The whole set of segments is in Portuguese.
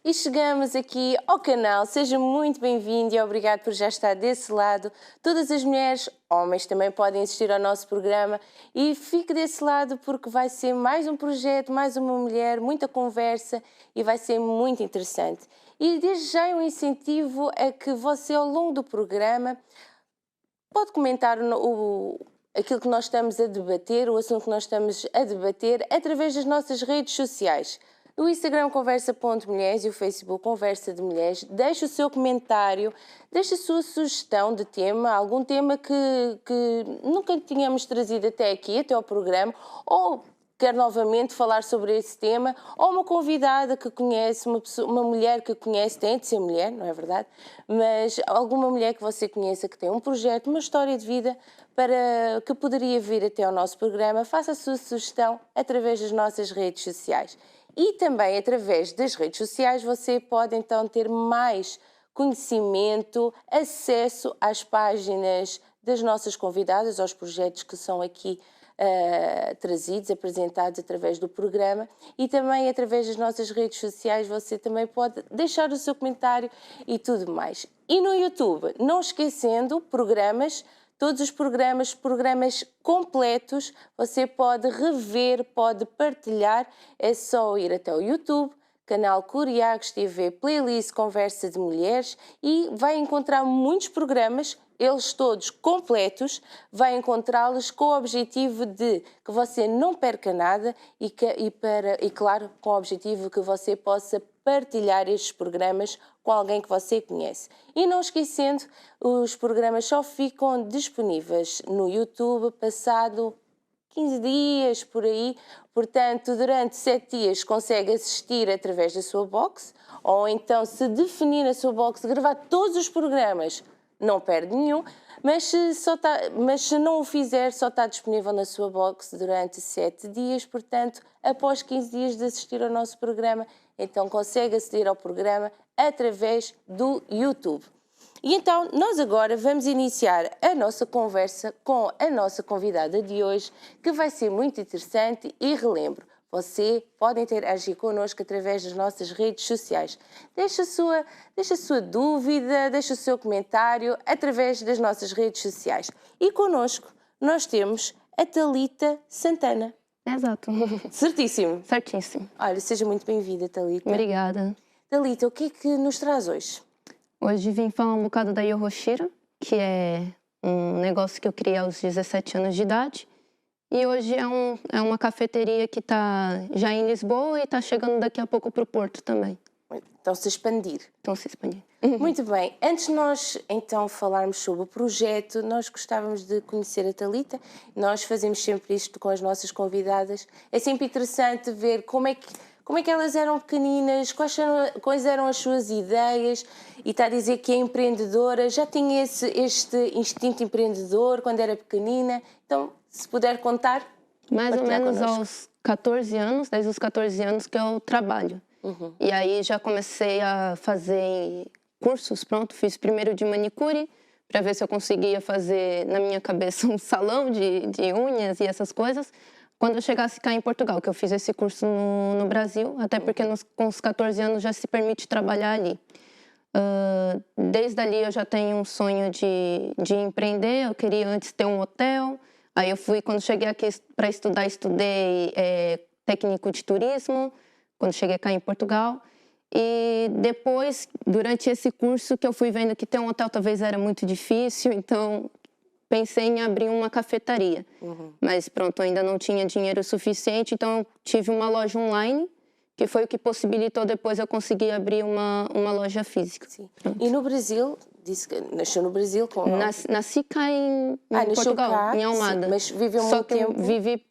e chegamos aqui ao canal. Seja muito bem-vindo e obrigado por já estar desse lado. Todas as mulheres, homens também podem assistir ao nosso programa e fique desse lado porque vai ser mais um projeto, mais uma mulher, muita conversa e vai ser muito interessante. E desde já é um incentivo a que você ao longo do programa pode comentar aquilo que nós estamos a debater, o assunto que nós estamos a debater através das nossas redes sociais. O Instagram Conversa.mulheres e o Facebook Conversa de Mulheres. Deixe o seu comentário, deixe a sua sugestão de tema, algum tema que nunca tínhamos trazido até aqui, até ao programa, ou quer novamente falar sobre esse tema, ou uma convidada que conhece, uma mulher que conhece, tem de ser mulher, não é verdade? Mas alguma mulher que você conheça que tem um projeto, uma história de vida para que poderia vir até ao nosso programa, faça a sua sugestão através das nossas redes sociais. E também através das redes sociais você pode então ter mais conhecimento, acesso às páginas das nossas convidadas, aos projetos que são aqui trazidos, apresentados através do programa e também através das nossas redes sociais você também pode deixar o seu comentário e tudo mais. E no YouTube, não esquecendo, todos os programas completos, você pode rever, pode partilhar, é só ir até o YouTube, canal Curiagos TV, playlist Conversa de Mulheres e vai encontrar muitos programas, eles todos completos, vai encontrá-los com o objetivo de que você não perca nada e claro, com o objetivo que você possa partilhar estes programas com alguém que você conhece. E não esquecendo, os programas só ficam disponíveis no YouTube passado 15 dias, por aí. Portanto, durante 7 dias consegue assistir através da sua box, ou então, se definir na sua box, gravar todos os programas, não perde nenhum, mas se não o fizer, só está disponível na sua box durante 7 dias, portanto, após 15 dias de assistir ao nosso programa, então consegue aceder ao programa através do YouTube. E então, nós agora vamos iniciar a nossa conversa com a nossa convidada de hoje, que vai ser muito interessante e relembro, você pode interagir connosco através das nossas redes sociais. Deixa a sua dúvida, deixa o seu comentário através das nossas redes sociais. E connosco nós temos a Thalita Santana. Exato. Certíssimo. Certíssimo. Olha, seja muito bem-vinda, Thalita. Obrigada. Thalita, o que é que nos traz hoje? Hoje vim falar um bocado da Yohoshiro, que é um negócio que eu criei aos 17 anos de idade. E hoje é uma cafeteria que está já em Lisboa e está chegando daqui a pouco para o Porto também. Então se expandir. Então se expandir. Muito bem. Antes de nós então falarmos sobre o projeto, nós gostávamos de conhecer a Thalita. Nós fazemos sempre isto com as nossas convidadas. É sempre interessante ver como é que elas eram pequeninas, quais eram as suas ideias, e está a dizer que é empreendedora, já tinha este instinto empreendedor quando era pequenina, então se puder contar. Mais ou menos connosco. aos 14 anos, desde os 14 anos que eu trabalho. E aí já comecei a fazer cursos, fiz primeiro de manicure, para ver se eu conseguia fazer na minha cabeça um salão de unhas e essas coisas. Quando eu chegasse cá em Portugal, que eu fiz esse curso no Brasil, até porque com os 14 anos já se permite trabalhar ali. Desde ali eu já tenho um sonho de empreender, eu queria antes ter um hotel. Aí quando cheguei aqui para estudar, estudei técnico de turismo, quando cheguei cá em Portugal. E depois, durante esse curso, que eu fui vendo que ter um hotel talvez era muito difícil, então pensei em abrir uma cafetaria. Mas pronto, ainda não tinha dinheiro suficiente, então eu tive uma loja online, que foi o que possibilitou depois eu conseguir abrir uma loja física. Sim. E no Brasil, disse que nasceu no Brasil? Nasci cá em Portugal, cá, em Almada. Sim, mas viveu muito tempo? Vivi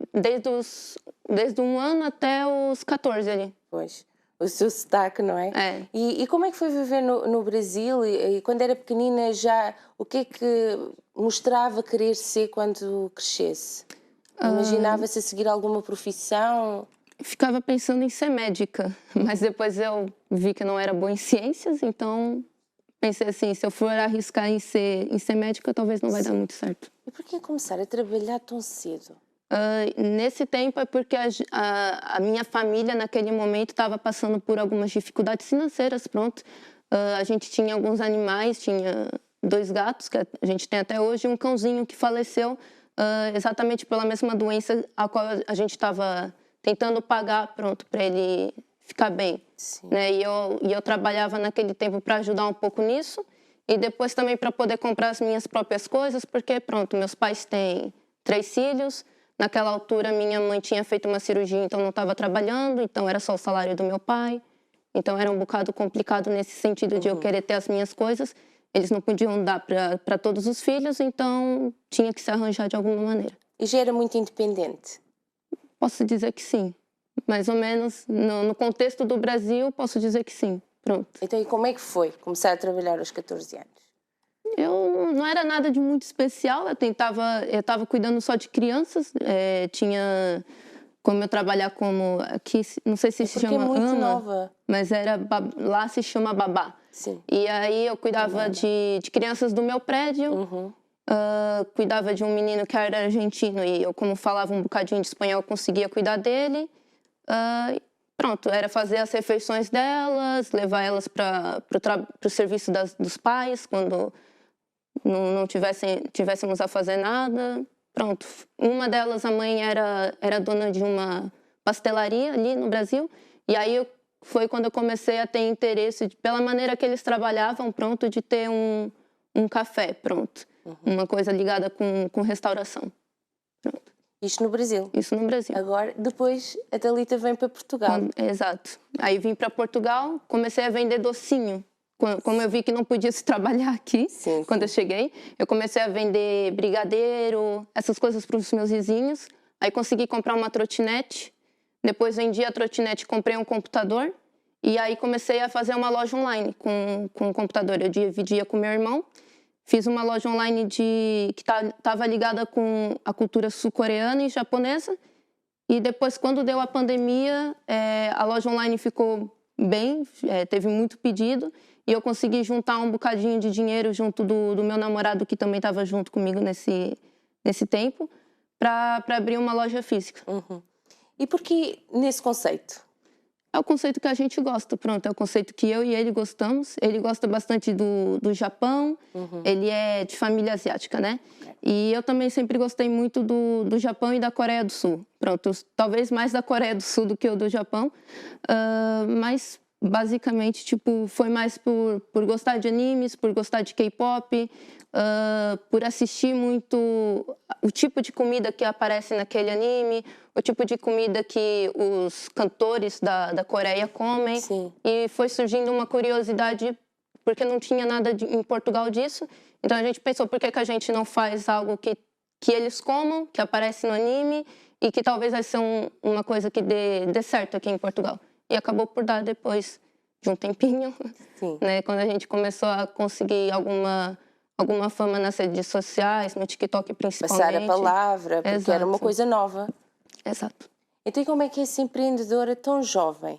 desde 1 ano até os 14 ali. Pois, o seu sotaque, não é? É. E como é que foi viver no Brasil? E quando era pequenina já, o que é que mostrava querer ser quando crescesse? Imaginava-se a seguir alguma profissão? Ficava pensando em ser médica, mas depois eu vi que não era boa em ciências, então pensei assim, se eu for arriscar em ser médica, talvez não vai dar muito certo. E por que começar a trabalhar tão cedo? Nesse tempo é porque a minha família, naquele momento, estava passando por algumas dificuldades financeiras, pronto. A gente tinha alguns animais, tinha 2 gatos, que a gente tem até hoje, e um cãozinho que faleceu exatamente pela mesma doença a qual a gente estava tentando pagar, pronto, para ele ficar bem. Né? E eu trabalhava naquele tempo para ajudar um pouco nisso, e depois também para poder comprar as minhas próprias coisas, porque, pronto, meus pais têm 3 filhos. Naquela altura, minha mãe tinha feito uma cirurgia, então não estava trabalhando, então era só o salário do meu pai. Então era um bocado complicado nesse sentido de eu querer ter as minhas coisas. Eles não podiam dar para todos os filhos, então tinha que se arranjar de alguma maneira. E já era muito independente? Posso dizer que sim. Mais ou menos, no contexto do Brasil, posso dizer que sim. Pronto. Então, e como é que foi começar a trabalhar aos 14 anos? Eu não era nada de muito especial, eu estava cuidando só de crianças, como eu trabalhar como aqui, não sei se se chama é muito ama, nova. mas lá se chama babá. Sim. E aí eu cuidava de crianças do meu prédio, cuidava de um menino que era argentino e eu, como falava um bocadinho de espanhol, conseguia cuidar dele. Pronto, era fazer as refeições delas, levar elas para o serviço dos pais, quando não tivéssemos a fazer nada. Pronto, uma delas, a mãe era dona de uma pastelaria ali no Brasil, e aí foi quando eu comecei a ter interesse, pela maneira que eles trabalhavam, pronto, de ter um café, pronto. Uma coisa ligada com restauração. Pronto. Isto no Brasil? Isso no Brasil. Agora, depois, a Thalita vem para Portugal. Exato. Aí vim para Portugal, comecei a vender docinho. Como eu vi que não podia se trabalhar aqui, quando eu cheguei, eu comecei a vender brigadeiro, essas coisas para os meus vizinhos. Aí consegui comprar uma trotinete, depois vendi a trotinete, comprei um computador, e aí comecei a fazer uma loja online com o computador. Eu dividia com meu irmão, fiz uma loja online que estava ligada com a cultura sul-coreana e japonesa, e depois, quando deu a pandemia, a loja online ficou bem, teve muito pedido, e eu consegui juntar um bocadinho de dinheiro junto do meu namorado, que também estava junto comigo nesse tempo, para abrir uma loja física. E por que nesse conceito? É o conceito que a gente gosta, pronto, é o conceito que eu e ele gostamos. Ele gosta bastante do Japão, ele é de família asiática, né? E eu também sempre gostei muito do Japão e da Coreia do Sul. Pronto, talvez mais da Coreia do Sul do que o do Japão, mas basicamente, tipo, foi mais por gostar de animes, por gostar de K-pop, por assistir muito o tipo de comida que aparece naquele anime, o tipo de comida que os cantores da Coreia comem. Sim. E foi surgindo uma curiosidade, porque não tinha nada em Portugal disso. Então a gente pensou, por que a gente não faz algo que eles comam, que aparece no anime, e que talvez vai ser uma coisa que dê certo aqui em Portugal. E acabou por dar depois de um tempinho, né? Quando a gente começou a conseguir alguma fama nas redes sociais, no TikTok principalmente. Passar a palavra, porque era uma coisa nova. Exato. Então como é que é ser empreendedora tão jovem?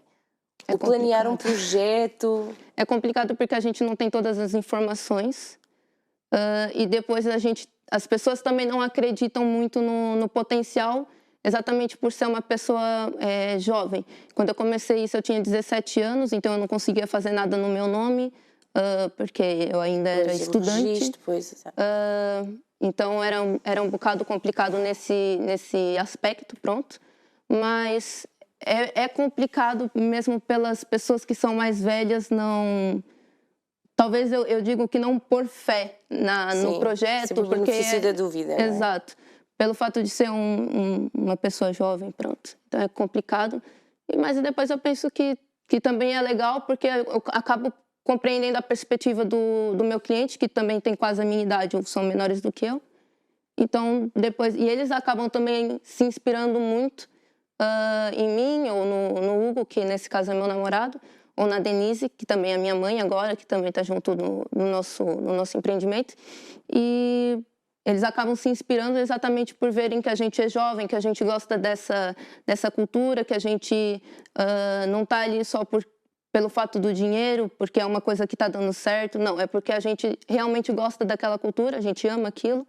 Planear um projeto? É complicado porque a gente não tem todas as informações, e depois as pessoas também não acreditam muito no potencial, exatamente por ser uma pessoa jovem. Quando eu comecei isso, eu tinha 17 anos, então eu não conseguia fazer nada no meu nome, porque eu ainda era estudante. Então era um bocado complicado nesse aspecto, pronto. Mas é complicado mesmo pelas pessoas que são mais velhas, não... Talvez eu digo que não pôr fé no projeto, porque... benefício da dúvida, não é? Exato. Pelo fato de ser uma pessoa jovem, pronto. Então é complicado. Mas depois eu penso que também é legal, porque eu acabo compreendendo a perspectiva do meu cliente, que também tem quase a minha idade, ou são menores do que eu. Então, depois... E eles acabam também se inspirando muito em mim, ou no Hugo, que nesse caso é meu namorado, ou na Denise, que também é minha mãe agora, que também está junto no nosso empreendimento. E eles acabam se inspirando exatamente por verem que a gente é jovem, que a gente gosta dessa cultura, que a gente não está ali só pelo fato do dinheiro, porque é uma coisa que está dando certo. Não, é porque a gente realmente gosta daquela cultura, a gente ama aquilo.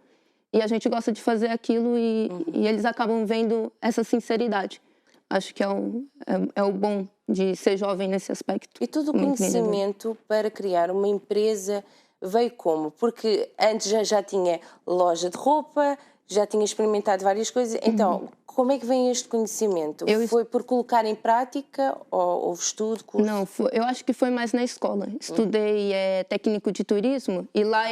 e a gente gosta de fazer aquilo e eles acabam vendo essa sinceridade. Acho que é o bom de ser jovem nesse aspecto. E todo o como empreendedor. conhecimento para criar uma empresa veio como? Porque antes já tinha loja de roupa, já tinha experimentado várias coisas. Então, como é que vem este conhecimento? Foi por colocar em prática ou houve estudo, curso? Não, eu acho que foi mais na escola. Estudei técnico de turismo e lá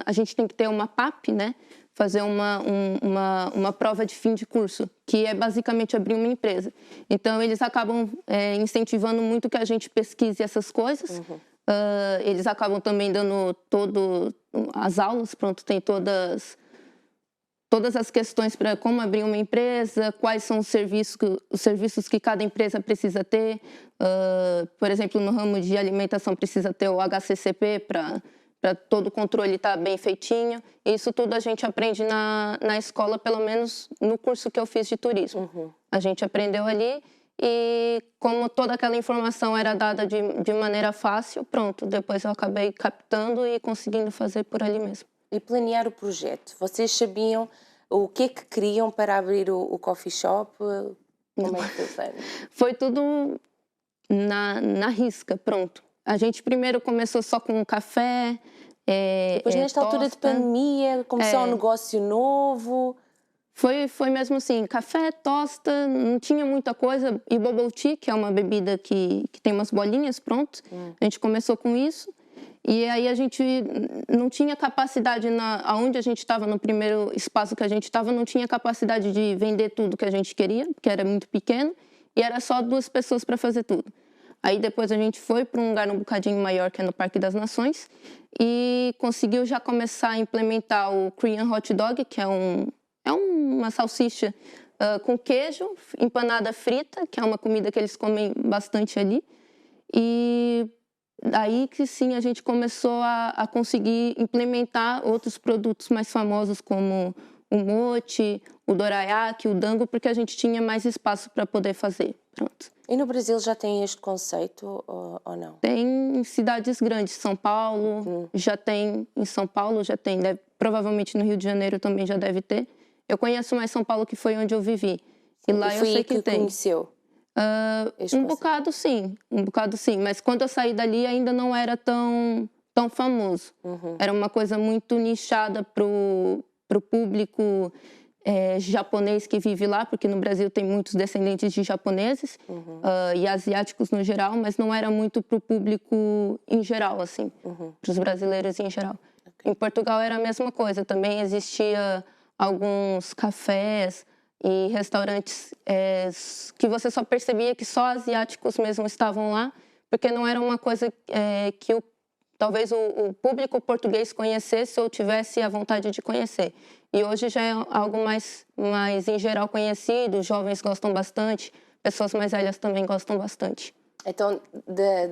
a gente tem que ter uma PAP, né? Fazer uma prova de fim de curso, que é basicamente abrir uma empresa. Então, eles acabam incentivando muito que a gente pesquise essas coisas. Eles acabam também dando as aulas, pronto, tem todas as questões para como abrir uma empresa, quais são os serviços que cada empresa precisa ter. Por exemplo, no ramo de alimentação precisa ter o HCCP para todo o controle estar bem feitinho. Isso tudo a gente aprende na escola, pelo menos no curso que eu fiz de turismo. A gente aprendeu ali e como toda aquela informação era dada de maneira fácil, pronto, depois eu acabei captando e conseguindo fazer por ali mesmo. E planear o projeto. Vocês sabiam o que é que queriam para abrir o coffee shop? Como é que foi? Foi tudo na risca, pronto. A gente primeiro começou só com um café. Depois, nesta altura de pandemia, começou um negócio novo. Foi mesmo assim, café, tosta, não tinha muita coisa. E bubble tea, que é uma bebida que tem umas bolinhas, pronto. A gente começou com isso. E aí a gente não tinha capacidade, aonde a gente estava, no primeiro espaço que a gente estava, não tinha capacidade de vender tudo que a gente queria, porque era muito pequeno. E era só 2 pessoas para fazer tudo. Aí depois a gente foi para um lugar um bocadinho maior, que é no Parque das Nações, e conseguiu já começar a implementar o Korean Hot Dog, que é uma salsicha com queijo, empanada frita, que é uma comida que eles comem bastante ali. E daí que sim, a gente começou a conseguir implementar outros produtos mais famosos, como o mochi, o dorayaki, o dango, porque a gente tinha mais espaço para poder fazer. Pronto. E no Brasil já tem este conceito ou não? Tem em cidades grandes, São Paulo, já tem em São Paulo, já tem, provavelmente no Rio de Janeiro também já deve ter. Eu conheço mais São Paulo, que foi onde eu vivi. E lá eu sei que tem. Conheceu? Um bocado sim, mas quando eu saí dali ainda não era tão famoso. Era uma coisa muito nichada pro público japonês que vive lá, porque no Brasil tem muitos descendentes de japoneses e asiáticos no geral, mas não era muito pro público em geral, assim, pros brasileiros em geral. Em Portugal era a mesma coisa, também existia alguns cafés e restaurantes que você só percebia que só asiáticos mesmo estavam lá, porque não era uma coisa que talvez o público português conhecesse ou tivesse a vontade de conhecer. E hoje já é algo mais em geral conhecido, os jovens gostam bastante, pessoas mais velhas também gostam bastante. Então,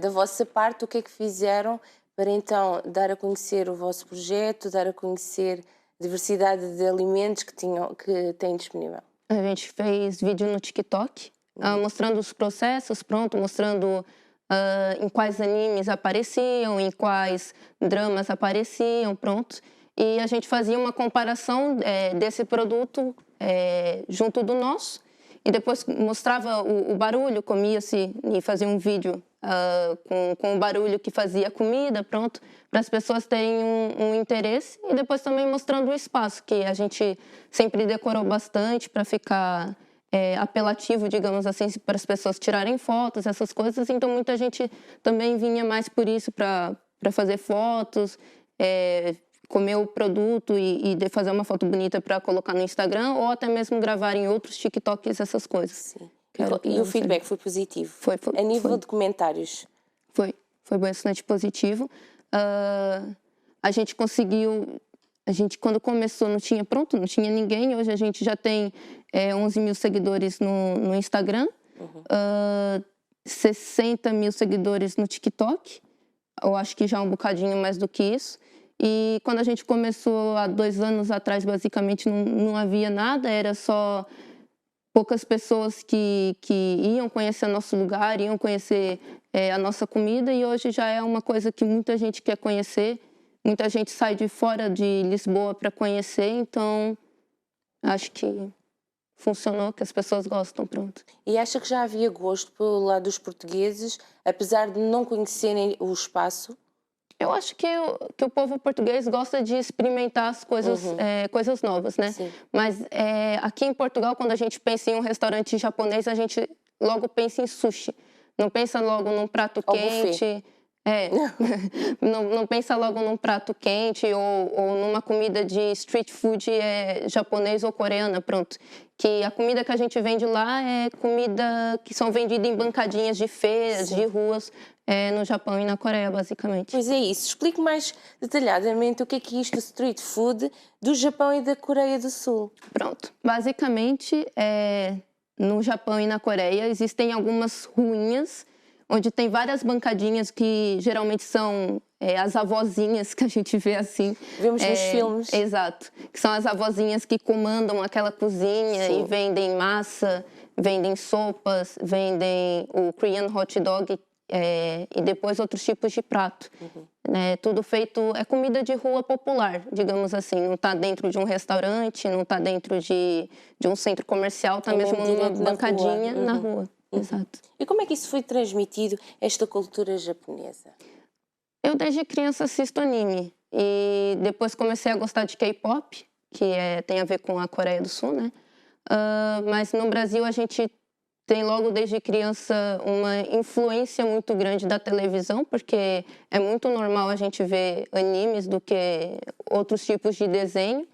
da vossa parte, o que é que fizeram para então dar a conhecer o vosso projeto, dar a conhecer a diversidade de alimentos que têm disponível? A gente fez vídeo no TikTok, mostrando os processos, pronto, mostrando em quais animes apareciam, em quais dramas apareciam, pronto. E a gente fazia uma comparação desse produto junto do nosso. E depois mostrava o barulho, comia-se e fazia um vídeo com o barulho que fazia a comida, pronto, para as pessoas terem um interesse. E depois também mostrando o espaço, que a gente sempre decorou bastante para ficar apelativo, digamos assim, para as pessoas tirarem fotos, essas coisas. Então muita gente também vinha mais por isso, para fazer fotos, comer o produto e fazer uma foto bonita para colocar no Instagram, ou até mesmo gravar em outros TikToks, essas coisas. Sim. E o feedback foi positivo? Foi. A nível de comentários? Foi bastante positivo. A gente conseguiu... quando começou, não tinha ninguém. Hoje a gente já tem 11 mil seguidores no Instagram, 60 mil seguidores no TikTok. Eu acho que já é um bocadinho mais do que isso. E quando a gente começou há 2 anos atrás, basicamente não havia nada, era só poucas pessoas que iam conhecer nosso lugar, iam conhecer a nossa comida, e hoje já é uma coisa que muita gente quer conhecer. muita gente sai de fora de Lisboa para conhecer, então acho que funcionou, que as pessoas gostam, pronto. E acha que já havia gosto pelo lado dos portugueses, apesar de não conhecerem o espaço? Eu acho que o povo português gosta de experimentar as coisas, coisas novas, né? Sim. Mas aqui em Portugal, quando a gente pensa em um restaurante japonês, a gente logo pensa em sushi. Não pensa logo num prato Ou quente. Não pensa logo num prato quente ou numa comida de street food japonês ou coreana, pronto. Que a comida que a gente vende lá é comida que são vendidas em bancadinhas de feiras, Sim. de ruas, no Japão e na Coreia, basicamente. Pois é isso. Explique mais detalhadamente o que é isto, street food, do Japão e da Coreia do Sul. Pronto. Basicamente, no Japão e na Coreia existem algumas ruinhas onde tem várias bancadinhas que geralmente são as avozinhas que a gente vê assim. Vemos nos filmes. Exato. Que são as avozinhas que comandam aquela cozinha. Sim. E vendem massa, vendem sopas, vendem o Korean hot dog e depois outros tipos de prato. Tudo feito, é comida de rua popular, digamos assim. Não está dentro de um restaurante, não está dentro de um centro comercial, está mesmo numa bancadinha na rua. Exato. E como é que isso foi transmitido, esta cultura japonesa? Eu desde criança assisto anime e depois comecei a gostar de K-pop, que tem a ver com a Coreia do Sul, né? Mas no Brasil a gente tem logo desde criança uma influência muito grande da televisão, porque é muito normal a gente ver animes do que outros tipos de desenho.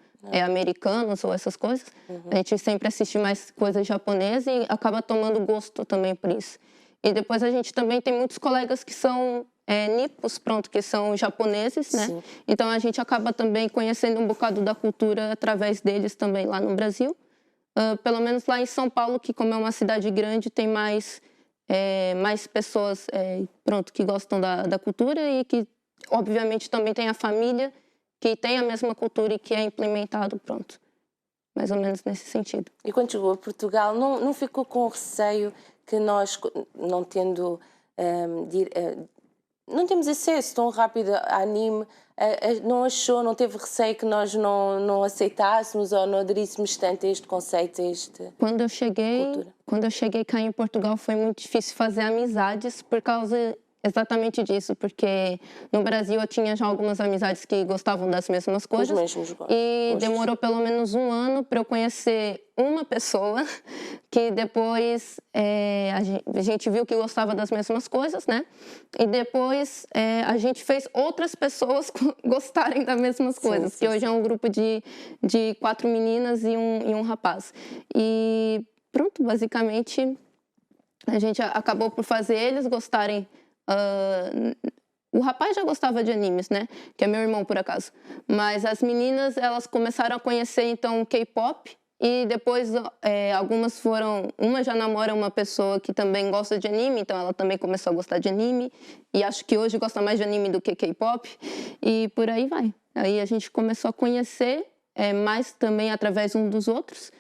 Americanos ou essas coisas. A gente sempre assiste mais coisas japonesas e acaba tomando gosto também por isso. E depois a gente também tem muitos colegas que são nippos, pronto, que são japoneses, né? Sim. Então a gente acaba também conhecendo um bocado da cultura através deles também lá no Brasil. Pelo menos lá em São Paulo, que como é uma cidade grande, tem mais pessoas pronto, que gostam da cultura e que obviamente também tem a família que tem a mesma cultura e que é implementado, pronto. Mais ou menos nesse sentido. E quando chegou a Portugal, não ficou com receio que nós, não tendo, não temos acesso tão rápido a anime, não teve receio que nós não aceitássemos ou não aderíssemos tanto a este conceito, a este Quando eu cheguei cá em Portugal, foi muito difícil fazer amizades por causa exatamente disso, porque no Brasil eu tinha já algumas amizades que gostavam das mesmas coisas. Os mesmos gostos. E demorou pelo menos 1 ano para eu conhecer uma pessoa que depois a gente viu que gostava das mesmas coisas, né? E depois a gente fez outras pessoas gostarem das mesmas coisas, que hoje é um grupo de 4 meninas e um rapaz. E pronto, basicamente a gente acabou por fazer eles gostarem. O rapaz já gostava de animes, né? Que é meu irmão, por acaso. Mas as meninas, elas começaram a conhecer, então, o K-pop. E depois, algumas foram... Uma já namora uma pessoa que também gosta de anime, então ela também começou a gostar de anime. E acho que hoje gosta mais de anime do que K-pop. E por aí vai. Aí a gente começou a conhecer mais também através um dos outros.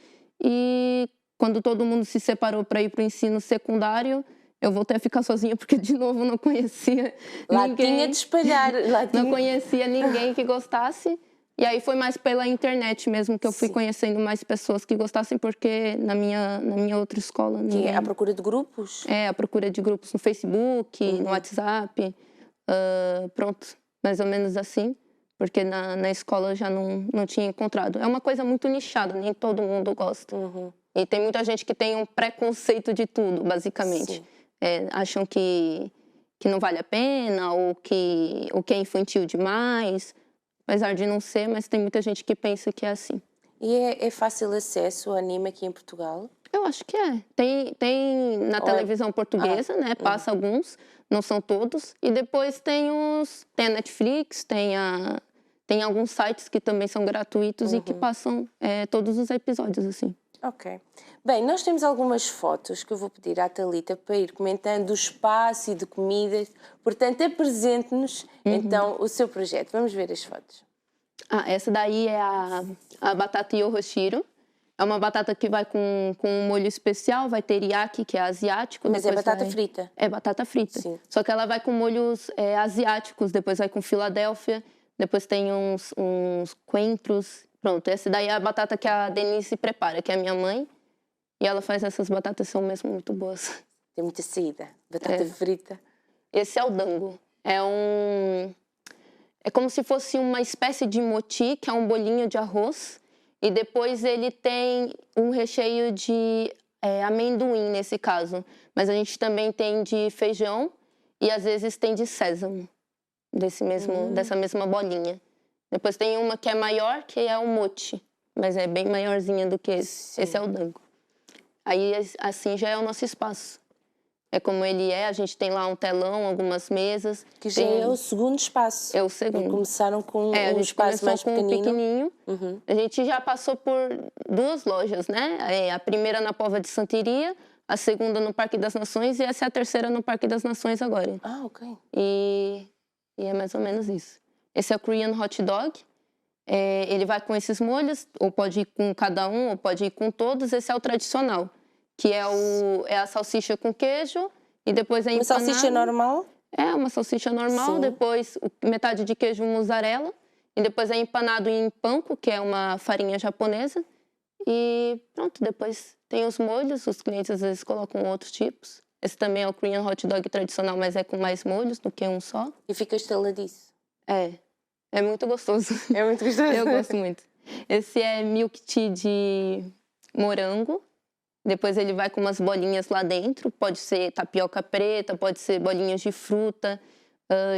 E quando todo mundo se separou para ir para o ensino secundário... Eu voltei a ficar sozinha porque, de novo, não conhecia ninguém. Tinha de espalhar. Não conhecia ninguém que gostasse. E aí foi mais pela internet mesmo que eu fui conhecendo mais pessoas que gostassem, porque na minha outra escola... Que é à procura de grupos? À procura de grupos no Facebook, no WhatsApp. Pronto, mais ou menos assim. Porque na escola eu já não tinha encontrado. É uma coisa muito nichada, nem todo mundo gosta. E tem muita gente que tem um preconceito de tudo, basicamente. Sim. Acham que não vale a pena ou que é infantil demais, apesar de não ser, mas tem muita gente que pensa que é assim. E é fácil acesso ao anime aqui em Portugal? Eu acho que é. Tem na televisão portuguesa, né? Passa alguns, não são todos. E depois tem a Netflix, tem alguns sites que também são gratuitos e que passam todos os episódios, assim. Ok. Bem, nós temos algumas fotos que eu vou pedir à Thalita para ir comentando do espaço e de comidas. Portanto, apresente-nos então o seu projeto. Vamos ver as fotos. Essa daí é a batata Yohoshiro. É uma batata que vai com um molho especial, vai teriyaki, que é asiático. Mas é batata frita? É batata frita. Sim. Só que ela vai com molhos asiáticos, depois vai com Filadélfia, Depois tem uns coentros. Pronto, essa daí é a batata que a Denise prepara, que é a minha mãe. E ela faz essas batatas, são mesmo muito boas. Tem muita saída. Batata frita. Esse é o dango. É como se fosse uma espécie de moti, que é um bolinho de arroz. E depois ele tem um recheio de amendoim, nesse caso. Mas a gente também tem de feijão e às vezes tem de sésamo, dessa mesma bolinha. Depois tem uma que é maior, que é o mochi. Mas é bem maiorzinha do que esse. Sim. Esse é o dango. Aí, assim, já é o nosso espaço. É como ele é, a gente tem lá um telão, algumas mesas. Que já é o segundo espaço. É o segundo. Começaram com um espaço mais pequenino. Uhum. A gente já passou por 2 lojas, né? A primeira na Póvoa de Santiria, a segunda no Parque das Nações e essa é a terceira no Parque das Nações agora. Ah, ok. E é mais ou menos isso. Esse é o Korean Hot Dog. Ele vai com esses molhos, ou pode ir com cada um, ou pode ir com todos. Esse é o tradicional, que é a salsicha com queijo e depois é empanado. Uma salsicha normal? É, uma salsicha normal, sim. Depois metade de queijo mussarela e depois é empanado em panko, que é uma farinha japonesa. E pronto, depois tem os molhos, os clientes às vezes colocam outros tipos. Esse também é o Korean Hot Dog tradicional, mas é com mais molhos do que um só. E fica estaladiço. É muito gostoso. É muito gostoso. Eu gosto muito. Esse é milk tea de morango. Depois ele vai com umas bolinhas lá dentro. Pode ser tapioca preta, pode ser bolinhas de fruta.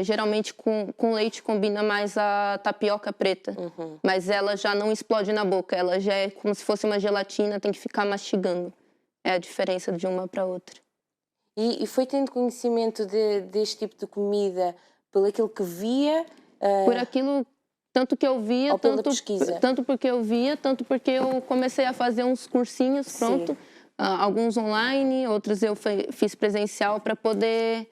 Geralmente com leite combina mais a tapioca preta. Uhum. Mas ela já não explode na boca. Ela já é como se fosse uma gelatina, tem que ficar mastigando. É a diferença de uma para outra. E foi tendo conhecimento deste tipo de comida pelo aquilo que via? Por aquilo, tanto que eu via, tanto porque eu via, tanto porque eu comecei a fazer uns cursinhos, pronto. Alguns online, outros eu fiz presencial para poder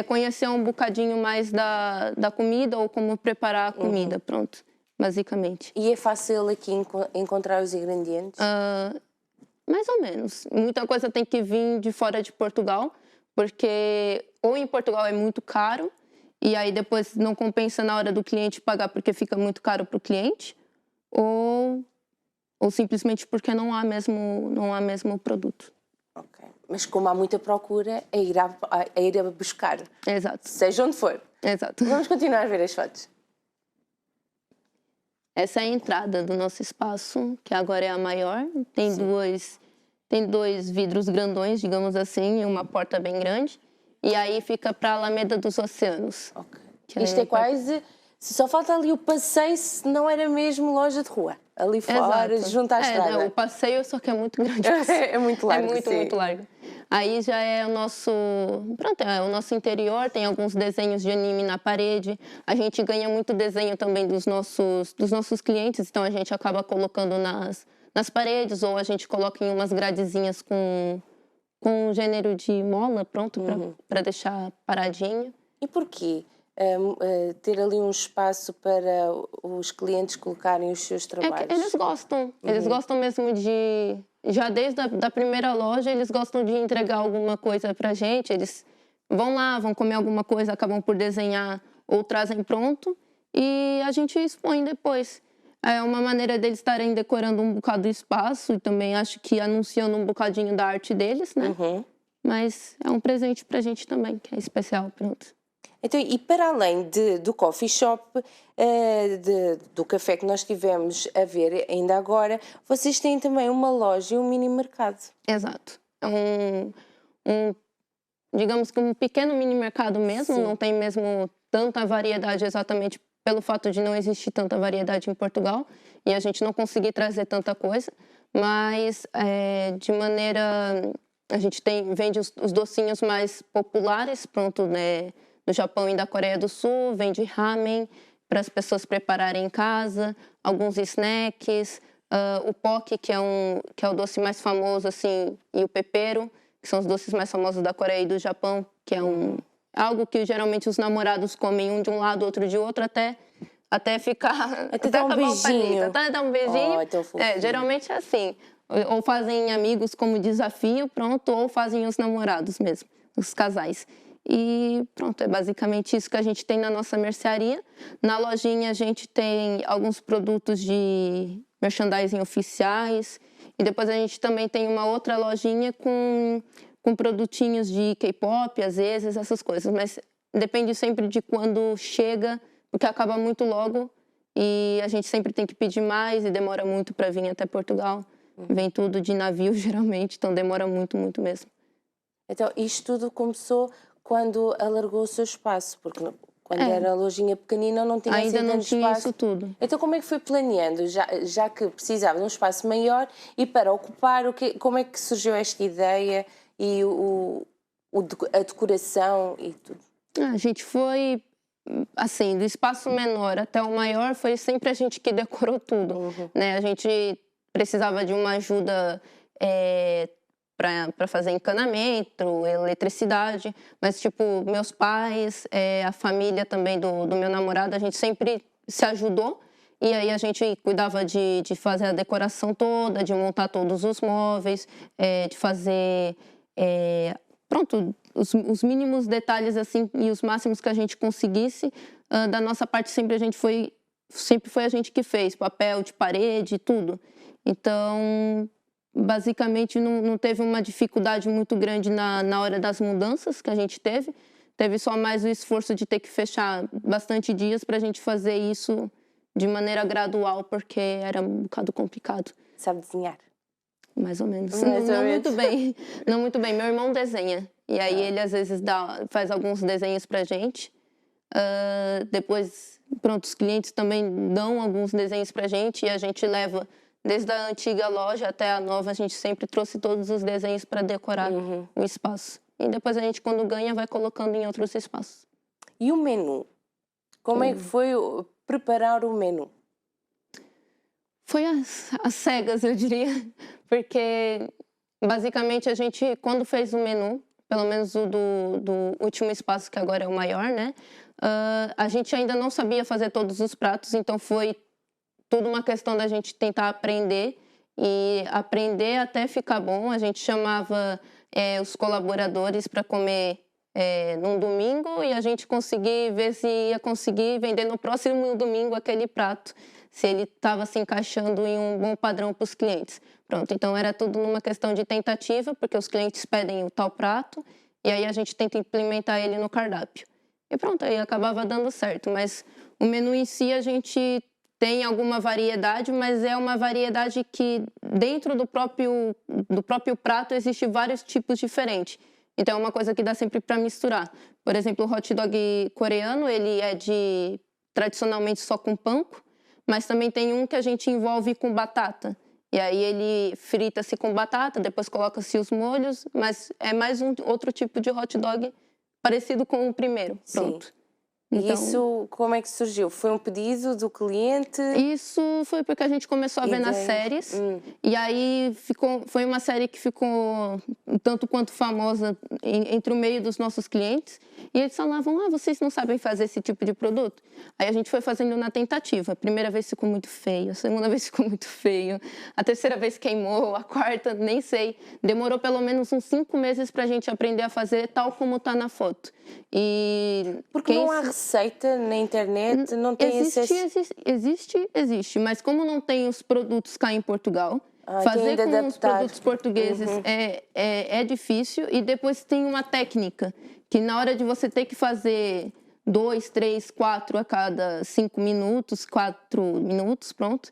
conhecer um bocadinho mais da comida ou como preparar a comida, pronto, basicamente. E é fácil aqui encontrar os ingredientes? Mais ou menos. Muita coisa tem que vir de fora de Portugal, porque ou em Portugal é muito caro, e aí depois não compensa na hora do cliente pagar porque fica muito caro para o cliente, ou simplesmente porque não há mesmo o produto. Ok. Mas como há muita procura, é ir a buscar. Exato. Seja onde for. Exato. Vamos continuar a ver as fotos. Essa é a entrada do nosso espaço, que agora é a maior. Tem dois vidros grandões, digamos assim, e uma porta bem grande. E aí fica para a Alameda dos Oceanos. Okay. Isto é quase... Só falta ali o passeio, se não era mesmo loja de rua. Ali fora, exato, junto à estrada. Não, o passeio só que é muito grande. É muito largo, muito largo. Aí já é o nosso... Pronto, é o nosso interior, tem alguns desenhos de anime na parede. A gente ganha muito desenho também dos nossos clientes, então a gente acaba colocando nas paredes, ou a gente coloca em umas gradezinhas com um gênero de mola, pronto, para deixar paradinho. E porquê? Ter ali um espaço para os clientes colocarem os seus trabalhos? Eles gostam. Eles gostam mesmo de... Já desde a primeira loja, eles gostam de entregar alguma coisa pra gente. Eles vão lá, vão comer alguma coisa, acabam por desenhar ou trazem pronto. E a gente expõe depois. É uma maneira deles estarem decorando um bocado do espaço e também acho que anunciando um bocadinho da arte deles, né? Mas é um presente pra gente também, que é especial, pronto. Então, e para além do coffee shop, do café que nós tivemos a ver ainda agora, vocês têm também uma loja e um mini mercado. Exato. É digamos que um pequeno mini mercado mesmo, sim. Não tem mesmo tanta variedade exatamente pelo fato de não existir tanta variedade em Portugal e a gente não conseguir trazer tanta coisa, mas de maneira... A gente vende os docinhos mais populares, pronto, né? Do Japão e da Coreia do Sul, vende ramen para as pessoas prepararem em casa, alguns snacks, o poke, que é o doce mais famoso, assim, e o pepero, que são os doces mais famosos da Coreia e do Japão, que é algo que geralmente os namorados comem um de um lado, outro de outro, até ficar... Até dar um beijinho. Até dar um beijinho. Geralmente é assim. Ou fazem amigos como desafio, pronto, ou fazem os namorados mesmo, os casais. E pronto, é basicamente isso que a gente tem na nossa mercearia. Na lojinha a gente tem alguns produtos de merchandising oficiais. E depois a gente também tem uma outra lojinha com produtinhos de K-pop, às vezes, essas coisas. Mas depende sempre de quando chega, porque acaba muito logo. E a gente sempre tem que pedir mais e demora muito para vir até Portugal. Vem tudo de navio, geralmente, então demora muito, muito mesmo. Então, isto tudo começou quando alargou o seu espaço, porque quando era a lojinha pequenina não tinha Ainda assim não tanto tinha espaço. isso tudo. Então, como é que foi planeando, já que precisava de um espaço maior e para ocupar, como é que surgiu esta ideia e a decoração e tudo? A gente foi, assim, do espaço menor até o maior, foi sempre a gente que decorou tudo, né? A gente precisava de uma ajuda para fazer encanamento, eletricidade, mas, tipo, meus pais, a família também do meu namorado, a gente sempre se ajudou. E aí a gente cuidava de fazer a decoração toda, de montar todos os móveis, de fazer, pronto, os mínimos detalhes assim e os máximos que a gente conseguisse. Da nossa parte sempre foi a gente que fez, papel de parede, tudo. Então, basicamente não teve uma dificuldade muito grande na hora das mudanças que a gente teve. Teve só mais o esforço de ter que fechar bastante dias para a gente fazer isso de maneira gradual, porque era um bocado complicado. Sabe desenhar? Mais ou menos. Não muito bem. Não muito bem. Meu irmão desenha. E aí ele, às vezes, faz alguns desenhos pra gente. Depois, pronto, os clientes também dão alguns desenhos pra gente e a gente leva, desde a antiga loja até a nova, a gente sempre trouxe todos os desenhos para decorar o espaço. E depois a gente, quando ganha, vai colocando em outros espaços. E o menu? Como é que foi preparar o menu? Foi às cegas, eu diria, porque basicamente a gente, quando fez o menu, pelo menos o do último espaço, que agora é o maior, né? A gente ainda não sabia fazer todos os pratos, então foi tudo uma questão da gente tentar aprender e aprender até ficar bom. A gente chamava os colaboradores para comer num domingo e a gente conseguir ver se ia conseguir vender no próximo domingo aquele prato, se ele estava se encaixando em um bom padrão para os clientes. Pronto, então era tudo numa questão de tentativa, porque os clientes pedem o tal prato e aí a gente tenta implementar ele no cardápio. E pronto, aí acabava dando certo, mas o menu em si a gente tem alguma variedade, mas é uma variedade que dentro do próprio prato existe vários tipos diferentes. Então é uma coisa que dá sempre para misturar. Por exemplo, o hot dog coreano, ele é tradicionalmente só com panko, mas também tem um que a gente envolve com batata. E aí ele frita-se com batata, depois coloca-se os molhos, mas é mais outro tipo de hot dog parecido com o primeiro. Pronto. Sim. E isso, como é que surgiu? Foi um pedido do cliente? Isso foi porque a gente começou a ver nas séries. E aí foi uma série que ficou tanto quanto famosa entre o meio dos nossos clientes. E eles falavam, vocês não sabem fazer esse tipo de produto? Aí a gente foi fazendo na tentativa. A primeira vez ficou muito feio, a segunda vez ficou muito feio, a terceira vez queimou, a quarta, nem sei. Demorou pelo menos uns 5 meses pra gente aprender a fazer tal como tá na foto. Porque não há receita na internet, não tem acesso... Existe, mas como não tem os produtos cá em Portugal, fazer com os produtos portugueses é difícil. E depois tem uma técnica, que na hora de você ter que fazer 2, 3, 4 a cada 5 minutos, 4 minutos, pronto,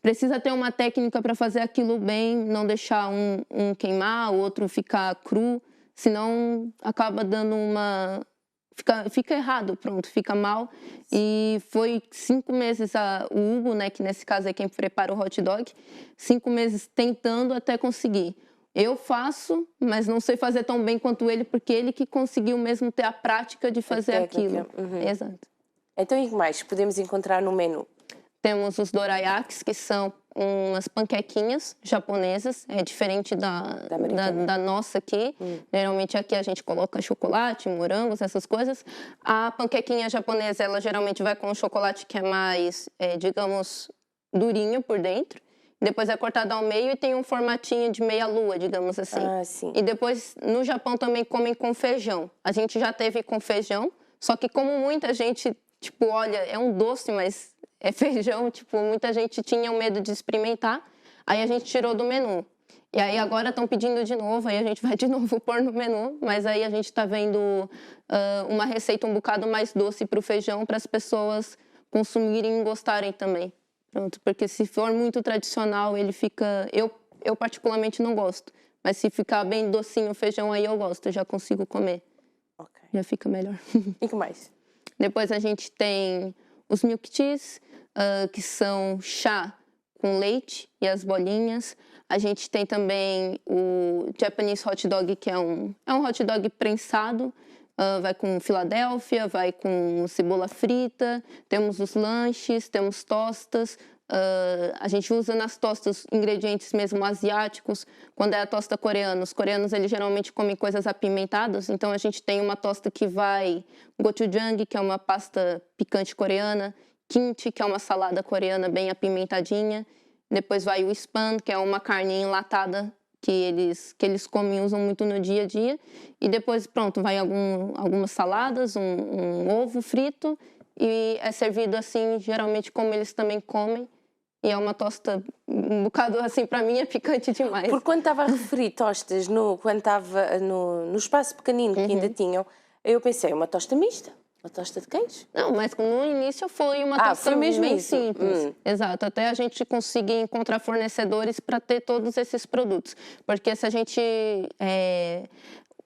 precisa ter uma técnica para fazer aquilo bem, não deixar um queimar, o outro ficar cru, senão acaba dando fica errado, pronto, fica mal. E foi 5 meses o Hugo, né, que nesse caso é quem prepara o hot dog, 5 meses tentando até conseguir. Eu faço, mas não sei fazer tão bem quanto ele, porque ele que conseguiu mesmo ter a prática de fazer aquilo. Exato. Então, e o que mais podemos encontrar no menu? Temos os dorayakis, que são umas panquequinhas japonesas, é diferente da nossa aqui. Geralmente aqui a gente coloca chocolate, morangos, essas coisas. A panquequinha japonesa, ela geralmente vai com um chocolate que é mais, digamos, durinho por dentro. depois é cortado ao meio e tem um formatinho de meia-lua, digamos assim. Ah, sim. E depois, no Japão, também comem com feijão. A gente já teve com feijão, só que como muita gente, tipo, olha, é um doce, mas é feijão, tipo, muita gente tinha medo de experimentar, aí a gente tirou do menu. E aí agora estão pedindo de novo, aí a gente vai de novo pôr no menu, mas aí a gente está vendo uma receita um bocado mais doce para o feijão, para as pessoas consumirem e gostarem também. Pronto, porque se for muito tradicional, ele fica... Eu particularmente não gosto, mas se ficar bem docinho o feijão, aí eu gosto, eu já consigo comer. Ok. Já fica melhor. E que mais? Depois a gente tem os milk teas, que são chá com leite e as bolinhas. A gente tem também o Japanese hot dog, que é um hot dog prensado. Vai com Filadélfia, vai com cebola frita, temos os lanches, temos tostas. A gente usa nas tostas ingredientes mesmo asiáticos. Quando é a tosta coreana, os coreanos eles geralmente comem coisas apimentadas. Então a gente tem uma tosta que vai gochujang, que é uma pasta picante coreana, kimchi, que é uma salada coreana bem apimentadinha. Depois vai o spam, que é uma carne enlatada que eles comem e usam muito no dia a dia. E depois, pronto, vai algumas saladas, um ovo frito. E é servido assim, geralmente como eles também comem. E é uma tosta, um bocado assim, para mim é picante demais. Porque quando estava a referir tostas, quando estava no espaço pequenino que ainda tinham, eu pensei, uma tosta mista, uma tosta de queijo. Não, mas no início foi uma tosta foi mesmo bem isso? simples. Exato, até a gente conseguir encontrar fornecedores para ter todos esses produtos. Porque se a gente...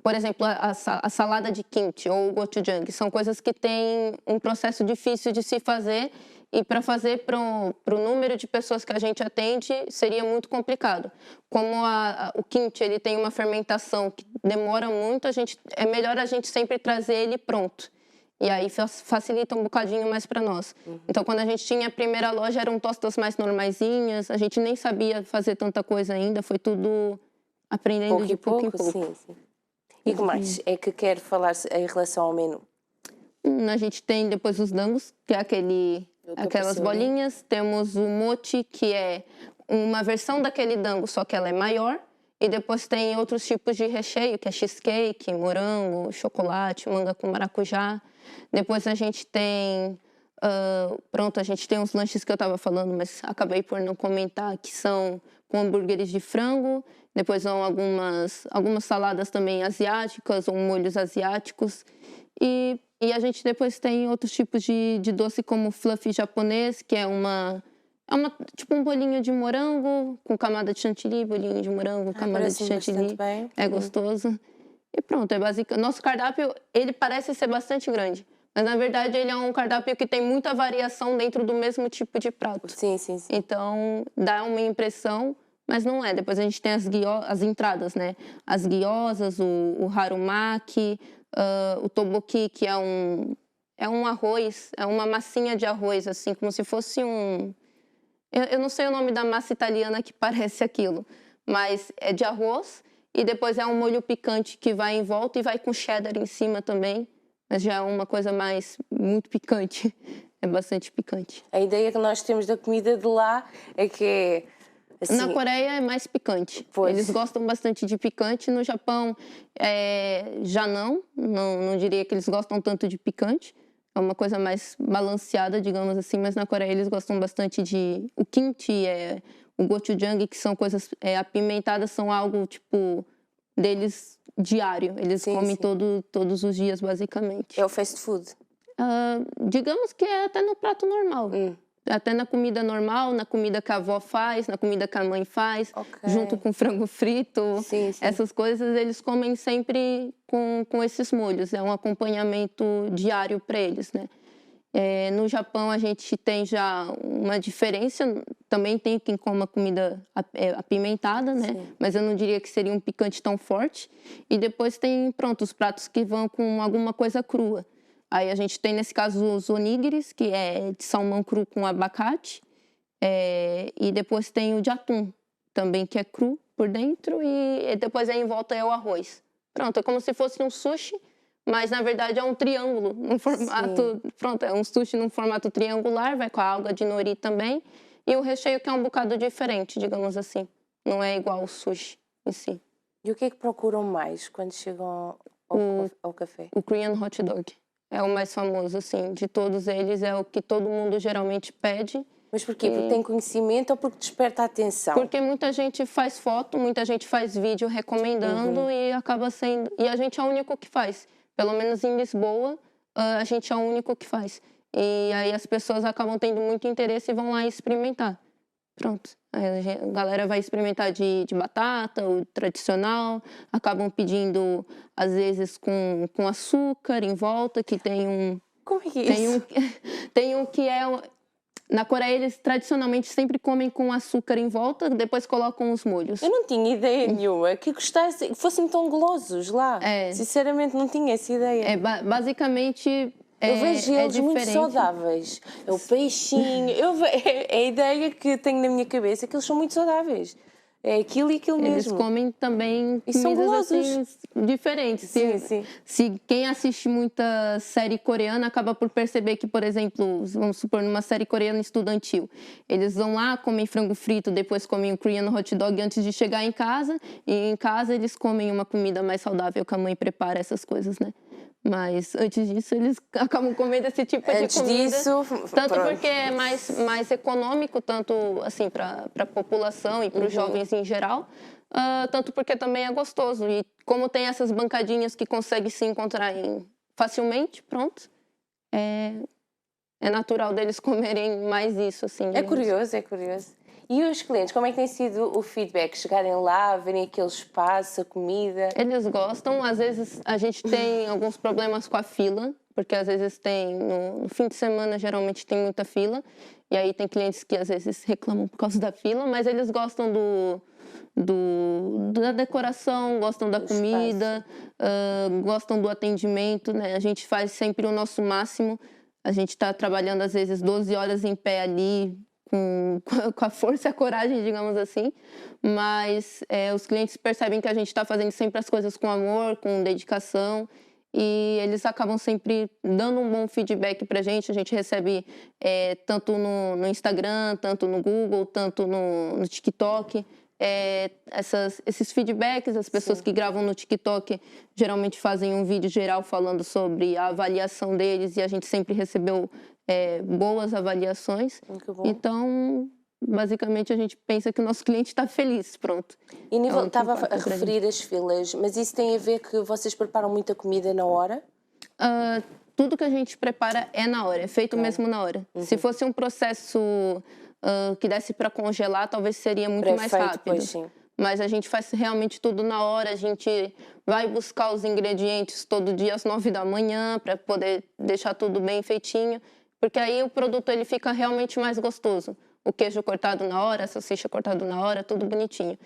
por exemplo, a salada de kimchi ou o gochujang são coisas que têm um processo difícil de se fazer e para fazer para o número de pessoas que a gente atende seria muito complicado. Como o kimchi ele tem uma fermentação que demora muito, é melhor a gente sempre trazer ele pronto. E aí facilita um bocadinho mais para nós. Então, quando a gente tinha a primeira loja, eram tostas mais normaisinhas, a gente nem sabia fazer tanta coisa ainda, foi tudo aprendendo de pouco em pouco. Sim, sim. E o que mais é que quer falar em relação ao menu? A gente tem depois os dangos, que é aquelas bolinhas. Temos o mochi, que é uma versão daquele dango, só que ela é maior. E depois tem outros tipos de recheio, que é cheesecake, morango, chocolate, manga com maracujá. Depois a gente tem... a gente tem os lanches que eu estava falando, mas acabei por não comentar, que são com hambúrgueres de frango. Depois vão algumas saladas também asiáticas ou molhos asiáticos. E a gente depois tem outros tipos de doce, como fluffy japonês, que é tipo um bolinho de morango com camada de chantilly, bolinho de morango, camada de chantilly. Bem. É gostoso. E pronto, é básico. Nosso cardápio, ele parece ser bastante grande, mas na verdade ele é um cardápio que tem muita variação dentro do mesmo tipo de prato. Sim, sim, sim. Então, dá uma impressão, mas não é. Depois a gente tem as entradas, né? As gyozas, o harumaki, o tteokbokki, que é um arroz, é uma massinha de arroz, assim, como se fosse eu não sei o nome da massa italiana que parece aquilo, mas é de arroz e depois é um molho picante que vai em volta e vai com cheddar em cima também, mas já é uma coisa muito picante, é bastante picante. A ideia que nós temos da comida de lá é que é... Assim, na Coreia é mais picante. Pois. Eles gostam bastante de picante. No Japão, já não diria que eles gostam tanto de picante. É uma coisa mais balanceada, digamos assim. Mas na Coreia eles gostam bastante o kimchi, o gochujang, que são coisas apimentadas, são algo, tipo, deles diário. Eles comem todos os dias, basicamente. É o fast food? Digamos que é até no prato normal. Até na comida normal, na comida que a avó faz, na comida que a mãe faz, junto com frango frito. Sim. Essas coisas eles comem sempre com esses molhos. É um acompanhamento diário para eles, né? No Japão a gente tem já uma diferença. Também tem quem coma comida apimentada, né? Sim. Mas eu não diria que seria um picante tão forte. E depois tem, os pratos que vão com alguma coisa crua. Aí a gente tem, nesse caso, os onigiris, que é de salmão cru com abacate. E depois tem o de atum, também, que é cru por dentro. E depois aí em volta é o arroz. Pronto, é como se fosse um sushi, mas na verdade é um triângulo, num formato... Sim. Pronto, é um sushi num formato triangular, vai com a alga de nori também. e o recheio que é um bocado diferente, digamos assim. Não é igual ao sushi em si. E o que é que procuram mais quando chegam ao café? O Korean Hot Dog é o mais famoso, assim, de todos eles, é o que todo mundo geralmente pede. Mas porquê? Porque tem conhecimento ou porque desperta a atenção? Porque muita gente faz foto, muita gente faz vídeo recomendando e acaba sendo... E a gente é o único que faz. Pelo menos em Lisboa, a gente é o único que faz. E aí as pessoas acabam tendo muito interesse e vão lá experimentar. Pronto. Aí a galera vai experimentar de batata, o tradicional. Acabam pedindo, às vezes, com açúcar em volta, que tem um... Como é que é isso? Tem um que é... Na Coreia, eles tradicionalmente sempre comem com açúcar em volta, depois colocam os molhos. Eu não tinha ideia nenhuma que fossem tão golosos lá. Sinceramente, não tinha essa ideia. Basicamente... Eu vejo eles muito saudáveis. É o peixinho. É a ideia que tenho na minha cabeça, que eles são muito saudáveis. É aquilo e aquilo mesmo. Eles comem também comidas assim, diferentes. Sim. Se quem assiste muita série coreana acaba por perceber que, por exemplo, vamos supor, numa série coreana estudantil, eles vão lá, comem frango frito, depois comem o Korean Hot Dog antes de chegar em casa, e em casa eles comem uma comida mais saudável que a mãe prepara, essas coisas, né? Mas antes disso eles acabam comendo esse tipo de comida. Tanto porque é mais econômico, tanto assim para a população e para os jovens em geral, tanto porque também é gostoso. E como tem essas bancadinhas que consegue se encontrar facilmente, pronto, é natural deles comerem mais isso, assim. É curioso. E os clientes, como é que tem sido o feedback? Chegarem lá, verem aquele espaço, a comida? Eles gostam. Às vezes a gente tem alguns problemas com a fila, porque às vezes tem, no fim de semana geralmente tem muita fila, e aí tem clientes que às vezes reclamam por causa da fila, mas eles gostam da decoração, gostam da comida, gostam do atendimento, né? A gente faz sempre o nosso máximo. A gente está trabalhando às vezes 12 horas em pé ali, com a força e a coragem, digamos assim, mas os clientes percebem que a gente está fazendo sempre as coisas com amor, com dedicação, e eles acabam sempre dando um bom feedback para a gente recebe tanto no Instagram, tanto no Google, tanto no TikTok, esses feedbacks. As pessoas que gravam no TikTok geralmente fazem um vídeo geral falando sobre a avaliação deles, e a gente sempre recebeu boas avaliações. Então, basicamente, a gente pensa que o nosso cliente está feliz, pronto. E estava a referir as filas, mas isso tem a ver que vocês preparam muita comida na hora? Tudo que a gente prepara é na hora, é feito mesmo na hora. Se fosse um processo que desse para congelar, talvez seria muito mais rápido. Pois, sim. Mas a gente faz realmente tudo na hora, a gente vai buscar os ingredientes todo dia às 9 da manhã para poder deixar tudo bem feitinho, porque aí o produto ele fica realmente mais gostoso. O queijo cortado na hora, a salsicha cortada na hora, tudo bonitinho.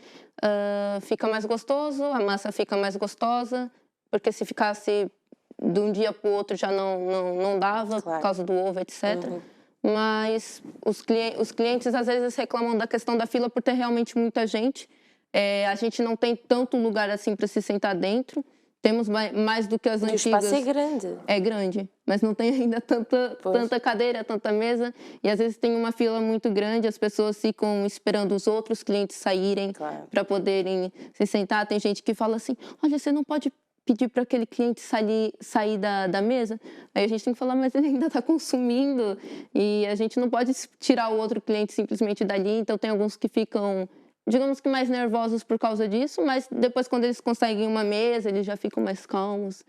Fica mais gostoso, a massa fica mais gostosa, porque se ficasse de um dia para o outro já não dava, por causa do ovo, etc. Mas os clientes às vezes reclamam da questão da fila por ter realmente muita gente. A gente não tem tanto lugar assim para se sentar dentro. Temos mais do que as antigas. O espaço é grande. É grande, mas não tem ainda tanta cadeira, tanta mesa. E às vezes tem uma fila muito grande, as pessoas ficam esperando os outros clientes saírem para poderem se sentar. Tem gente que fala assim, olha, você não pode pedir para aquele cliente sair da mesa? Aí a gente tem que falar, mas ele ainda está consumindo. E a gente não pode tirar o outro cliente simplesmente dali. Então tem alguns que ficam, digamos que mais nervosos por causa disso, mas depois quando eles conseguem uma mesa, eles já ficam mais calmos,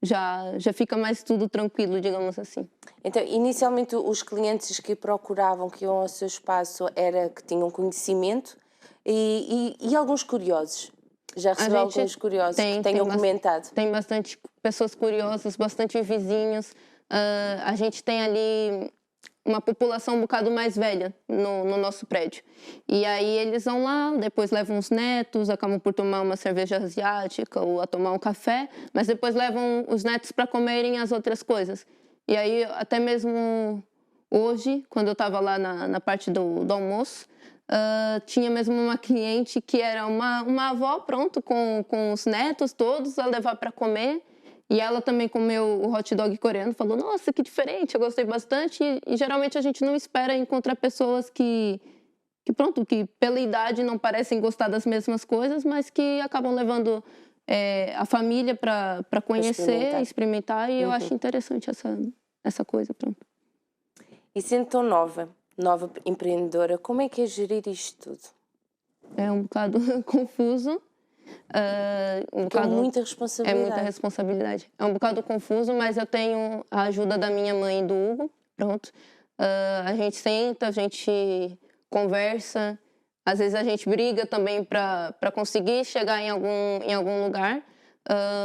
já fica mais tudo tranquilo, digamos assim. Então, inicialmente os clientes que procuravam, que iam ao seu espaço, era que tinham conhecimento e alguns curiosos? Já recebeu alguns curiosos que tenham comentado? Tem bastante pessoas curiosas, bastante vizinhos. A gente tem ali uma população um bocado mais velha no nosso prédio. E aí eles vão lá, depois levam os netos, acabam por tomar uma cerveja asiática ou a tomar um café, mas depois levam os netos para comerem as outras coisas. E aí, até mesmo hoje, quando eu estava lá na parte do almoço, tinha mesmo uma cliente que era uma avó, pronto, com os netos todos a levar para comer. E ela também comeu o hot dog coreano, falou, nossa, que diferente, eu gostei bastante. E geralmente a gente não espera encontrar pessoas pronto, que pela idade não parecem gostar das mesmas coisas, mas que acabam levando a família para conhecer, experimentar, e eu acho interessante essa coisa, pronto. E sendo tão nova empreendedora, como é que é gerir isto tudo? É um bocado confuso. É muita responsabilidade. É muita responsabilidade. É um bocado confuso, mas eu tenho a ajuda da minha mãe e do Hugo, pronto. A gente senta, a gente conversa, às vezes a gente briga também para conseguir chegar em algum lugar,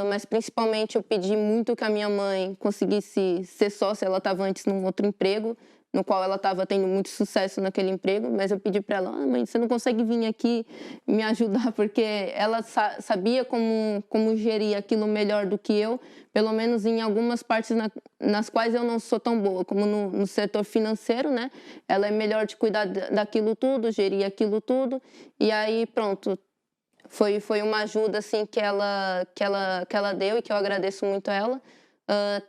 mas principalmente eu pedi muito que a minha mãe conseguisse ser sócia. Ela estava antes num outro emprego, no qual ela estava tendo muito sucesso naquele emprego, mas eu pedi para ela, mãe, você não consegue vir aqui me ajudar? Porque ela sabia como gerir aquilo melhor do que eu, pelo menos em algumas partes nas quais eu não sou tão boa, como no setor financeiro, né? Ela é melhor de cuidar daquilo tudo, gerir aquilo tudo, e aí pronto, foi uma ajuda assim que ela deu, e que eu agradeço muito a ela.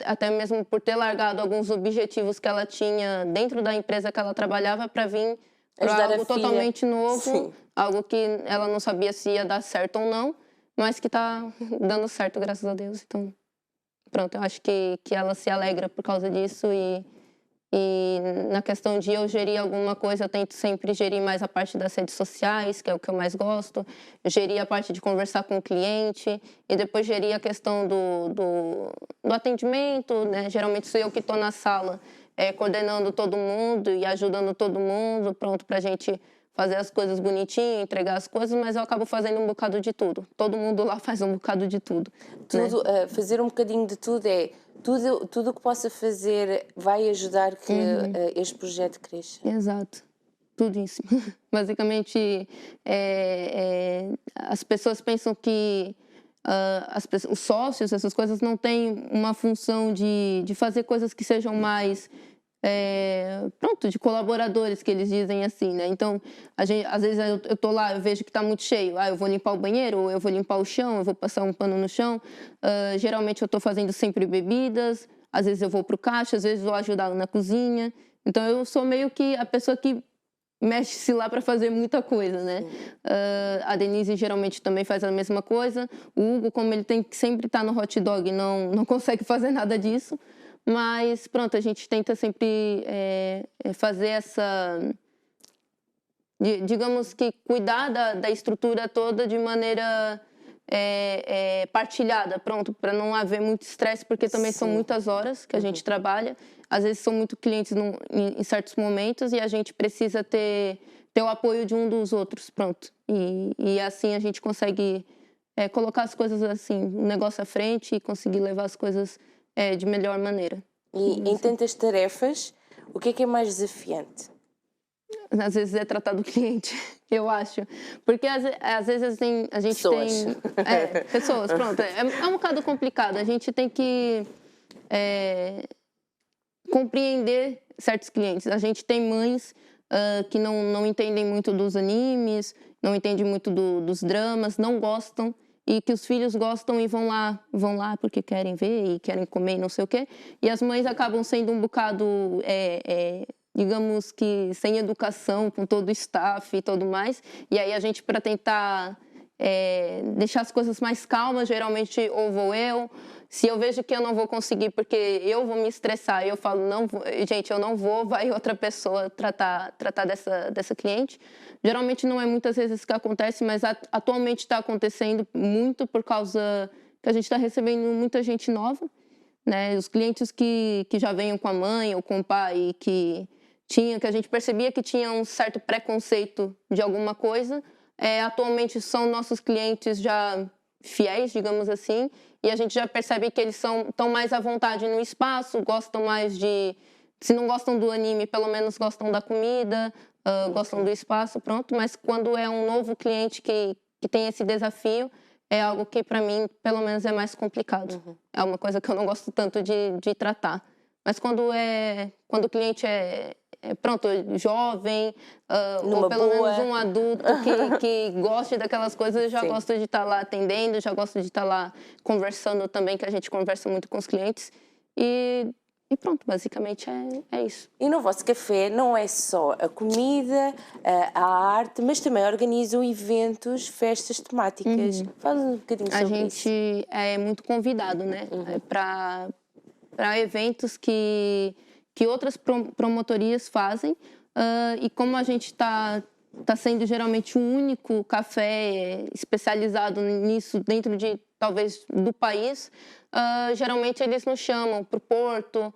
Até mesmo por ter largado alguns objetivos que ela tinha dentro da empresa que ela trabalhava para vir para algo totalmente novo. Sim. Algo que ela não sabia se ia dar certo ou não, mas que está dando certo, graças a Deus. Então, pronto, eu acho que ela se alegra por causa disso, e na questão de eu gerir alguma coisa, eu tento sempre gerir mais a parte das redes sociais, que é o que eu mais gosto, gerir a parte de conversar com o cliente, e depois gerir a questão do atendimento, né? Geralmente sou eu que estou na sala coordenando todo mundo e ajudando todo mundo, pronto, para a gente fazer as coisas bonitinho, entregar as coisas, mas eu acabo fazendo um bocado de tudo. Todo mundo lá faz um bocado de tudo. Tudo, né? Fazer um bocadinho de tudo tudo o que possa fazer vai ajudar que este projeto cresça. Exato. Tudo isso. Basicamente, as pessoas pensam que os sócios, essas coisas, não têm uma função de fazer coisas que sejam mais... pronto, de colaboradores, que eles dizem assim, né? Então, às vezes eu tô lá, eu vejo que tá muito cheio, eu vou limpar o banheiro, ou eu vou limpar o chão, eu vou passar um pano no chão. Geralmente eu tô fazendo sempre bebidas, às vezes eu vou pro caixa, às vezes vou ajudar na cozinha. Então eu sou meio que a pessoa que mexe-se lá para fazer muita coisa, né? A Denise geralmente também faz a mesma coisa. O Hugo, como ele tem que sempre estar no hot dog, não consegue fazer nada disso. Mas, pronto, a gente tenta sempre fazer essa... digamos que cuidar da estrutura toda de maneira partilhada, pronto, para não haver muito estresse, porque também são muitas horas que a gente trabalha. Às vezes são muito clientes em certos momentos, e a gente precisa ter o apoio de um dos outros, pronto. E assim a gente consegue colocar as coisas assim, o negócio à frente, e conseguir levar as coisas de melhor maneira. E em tantas tarefas, o que é mais desafiante? Às vezes é tratar do cliente, eu acho. Porque às vezes a gente pessoas. tem... pessoas, pronto. É um bocado complicado. A gente tem que compreender certos clientes. A gente tem mães que não entendem muito dos animes, não entendem muito dos dramas, não gostam, e que os filhos gostam e vão lá porque querem ver e querem comer e não sei o quê. E as mães acabam sendo um bocado, digamos que, sem educação, com todo o staff e tudo mais. E aí a gente, para tentar deixar as coisas mais calmas, geralmente ou vou eu. Se eu vejo que eu não vou conseguir porque eu vou me estressar, eu falo, não, gente, eu não vou, vai outra pessoa tratar dessa cliente. Geralmente não é muitas vezes que acontece, mas atualmente está acontecendo muito por causa que a gente está recebendo muita gente nova, né? Os clientes que já venham com a mãe ou com o pai, que a gente percebia que tinha um certo preconceito de alguma coisa, atualmente são nossos clientes já fiéis, digamos assim, e a gente já percebe que eles estão mais à vontade no espaço, gostam mais se não gostam do anime, pelo menos gostam da comida, gostam do espaço, pronto. Mas quando é um novo cliente que tem esse desafio, é algo que para mim, pelo menos, é mais complicado. É uma coisa que eu não gosto tanto de tratar. Mas quando o cliente pronto, jovem, Numa ou pelo boa. menos um adulto que goste daquelas coisas, já Sim. gosta de estar lá atendendo, já gosta de estar lá conversando também, que a gente conversa muito com os clientes. E pronto, basicamente é isso. E no vosso café não é só a comida, a arte, mas também organizam eventos, festas temáticas. Fala um bocadinho A sobre isso. gente é muito convidado, né, para eventos que outras promotorias fazem. E como a gente está sendo geralmente o único café especializado nisso dentro de, talvez, do país, geralmente eles nos chamam para o Porto,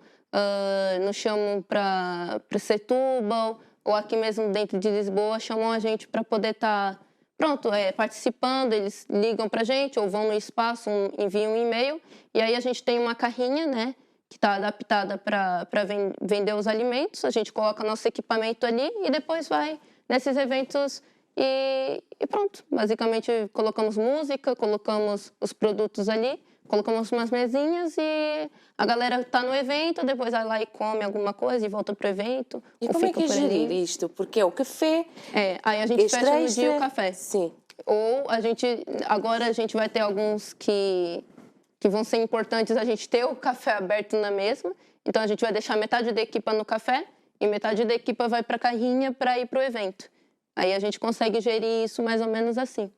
nos chamam para Setúbal, ou aqui mesmo dentro de Lisboa, chamam a gente para poder estar, pronto, participando. Eles ligam para a gente ou vão no espaço, enviam um e-mail, e aí a gente tem uma carrinha, né, que está adaptada para vender os alimentos. A gente coloca nosso equipamento ali e depois vai nesses eventos e pronto. Basicamente, colocamos música, colocamos os produtos ali, colocamos umas mesinhas e a galera está no evento, depois vai lá e come alguma coisa e volta pro evento. E ou como é fica que é por gerir ali. isto? Porque é o café, Aí a gente fecha no dia o extra. café. Sim. Ou agora a gente vai ter alguns que vão ser importantes a gente ter o café aberto na mesma. Então a gente vai deixar metade da equipa no café e metade da equipa vai para a carrinha para ir para o evento. Aí a gente consegue gerir isso mais ou menos assim.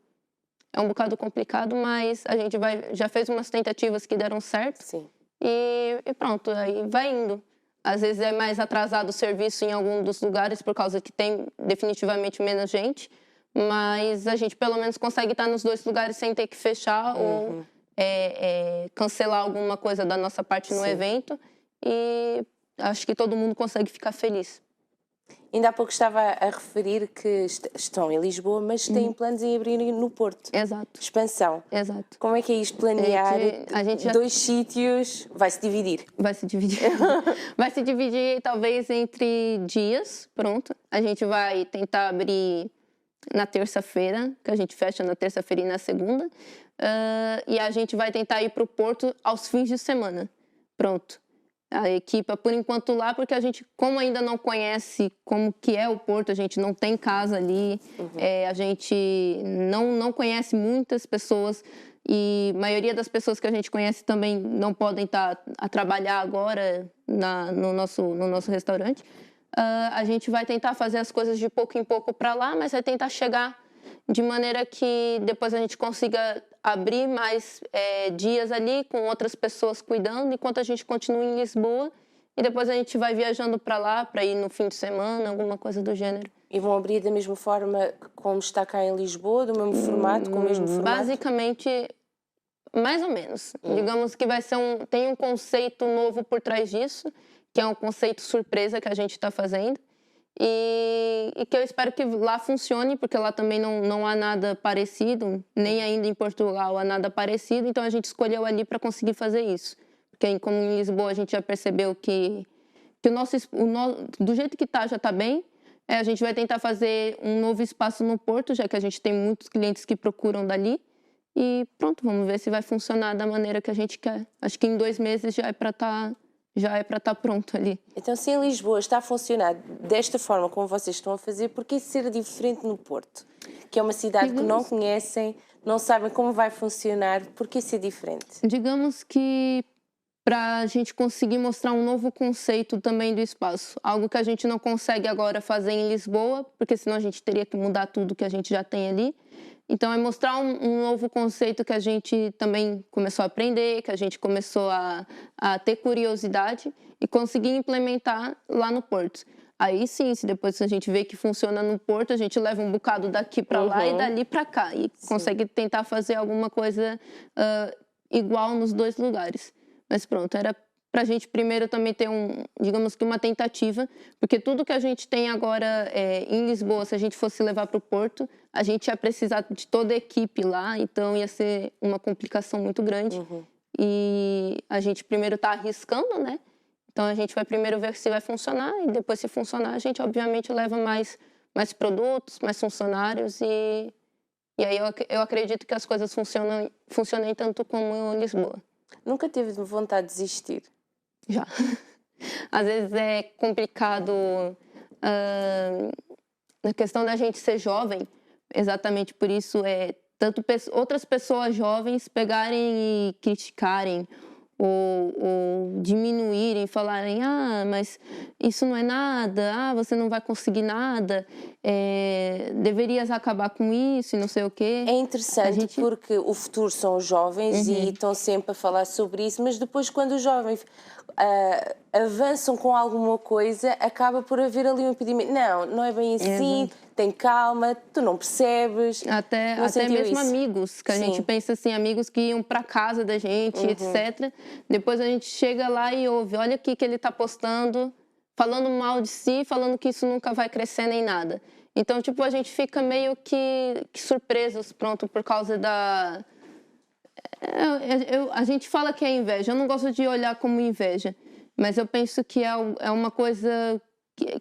É um bocado complicado, mas a gente já fez umas tentativas que deram certo. Sim. E pronto, aí vai indo. Às vezes é mais atrasado o serviço em algum dos lugares por causa que tem definitivamente menos gente, mas a gente pelo menos consegue estar nos dois lugares sem ter que fechar ou cancelar alguma coisa da nossa parte no evento, e acho que todo mundo consegue ficar feliz. Ainda há pouco estava a referir que estão em Lisboa, mas têm planos em abrir no Porto. Exato. Expansão. Exato. Como é que é isto, planear A gente já 2 sítios? Vai-se dividir? vai se dividir. Vai se dividir talvez entre dias, pronto. A gente vai tentar abrir na terça-feira, que a gente fecha na terça-feira e na segunda. E a gente vai tentar ir para o Porto aos fins de semana. Pronto. A equipa, por enquanto, lá, porque a gente, como ainda não conhece como que é o Porto, a gente não tem casa ali, a gente não conhece muitas pessoas, e a maioria das pessoas que a gente conhece também não podem estar a trabalhar agora no nosso restaurante. A gente vai tentar fazer as coisas de pouco em pouco para lá, mas vai tentar chegar de maneira que depois a gente consiga abrir mais dias ali com outras pessoas cuidando, enquanto a gente continua em Lisboa, e depois a gente vai viajando para lá, para ir no fim de semana, alguma coisa do gênero. E vão abrir da mesma forma como está cá em Lisboa, do mesmo formato, com o mesmo formato? Basicamente, mais ou menos. Digamos que tem um conceito novo por trás disso, que é um conceito surpresa que a gente está fazendo. E que eu espero que lá funcione, porque lá também não há nada parecido, nem ainda em Portugal há nada parecido, então a gente escolheu ali para conseguir fazer isso. Porque como em Lisboa a gente já percebeu que do jeito que está já está bem, a gente vai tentar fazer um novo espaço no Porto, já que a gente tem muitos clientes que procuram dali, e pronto, vamos ver se vai funcionar da maneira que a gente quer. Acho que em 2 meses já é para estar pronto ali. Então, se em Lisboa está a funcionar desta forma como vocês estão a fazer, por que ser diferente no Porto? Que é uma cidade que não conhecem, não sabem como vai funcionar, por que ser diferente? Digamos que para a gente conseguir mostrar um novo conceito também do espaço. Algo que a gente não consegue agora fazer em Lisboa, porque senão a gente teria que mudar tudo que a gente já tem ali. Então, é mostrar um novo conceito que a gente também começou a aprender, que a gente começou a ter curiosidade e conseguir implementar lá no Porto. Aí sim, se depois a gente vê que funciona no Porto, a gente leva um bocado daqui para lá e dali para cá. E consegue tentar fazer alguma coisa igual nos 2 lugares. Mas pronto, era para a gente primeiro também ter digamos que uma tentativa, porque tudo que a gente tem agora em Lisboa, se a gente fosse levar para o Porto, a gente ia precisar de toda a equipe lá, então ia ser uma complicação muito grande. E a gente primeiro está arriscando, né? Então a gente vai primeiro ver se vai funcionar, e depois, se funcionar, a gente obviamente leva mais produtos, mais funcionários, e aí eu acredito que as coisas funcionem tanto como em Lisboa. Nunca tive vontade de desistir? Já. Às vezes é complicado na questão da gente ser jovem, exatamente por isso tanto outras pessoas jovens pegarem e criticarem ou diminuírem, falarem, mas isso não é nada, você não vai conseguir nada, deverias acabar com isso e não sei o quê. É interessante porque o futuro são os jovens e estão sempre a falar sobre isso, mas depois quando os jovens avançam com alguma coisa, acaba por haver ali um impedimento. Não é bem assim, tem calma, tu não percebes. Até mesmo amigos, que a gente pensa assim, amigos que iam para casa da gente, etc. Depois a gente chega lá e ouve, olha o que ele está postando, falando mal de si, falando que isso nunca vai crescer nem nada. Então, tipo, a gente fica meio que surpresos, pronto, por causa da... a gente fala que é inveja, eu não gosto de olhar como inveja, mas eu penso que é uma coisa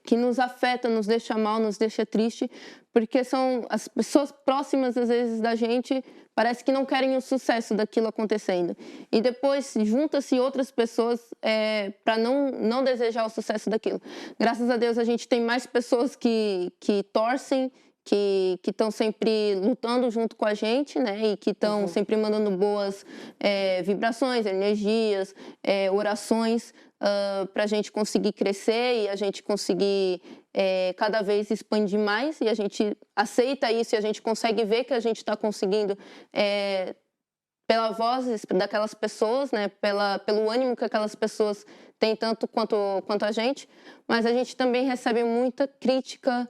que nos afeta, nos deixa mal, nos deixa triste, porque são as pessoas próximas, às vezes, da gente, parece que não querem o sucesso daquilo acontecendo. E depois junta-se outras pessoas para não desejar o sucesso daquilo. Graças a Deus, a gente tem mais pessoas que torcem, que estão sempre lutando junto com a gente, né? E que estão sempre mandando boas vibrações, energias, orações para a gente conseguir crescer e a gente conseguir cada vez expandir mais. E a gente aceita isso e a gente consegue ver que a gente está conseguindo pela voz daquelas pessoas, né? Pelo ânimo que aquelas pessoas têm tanto quanto a gente. Mas a gente também recebe muita crítica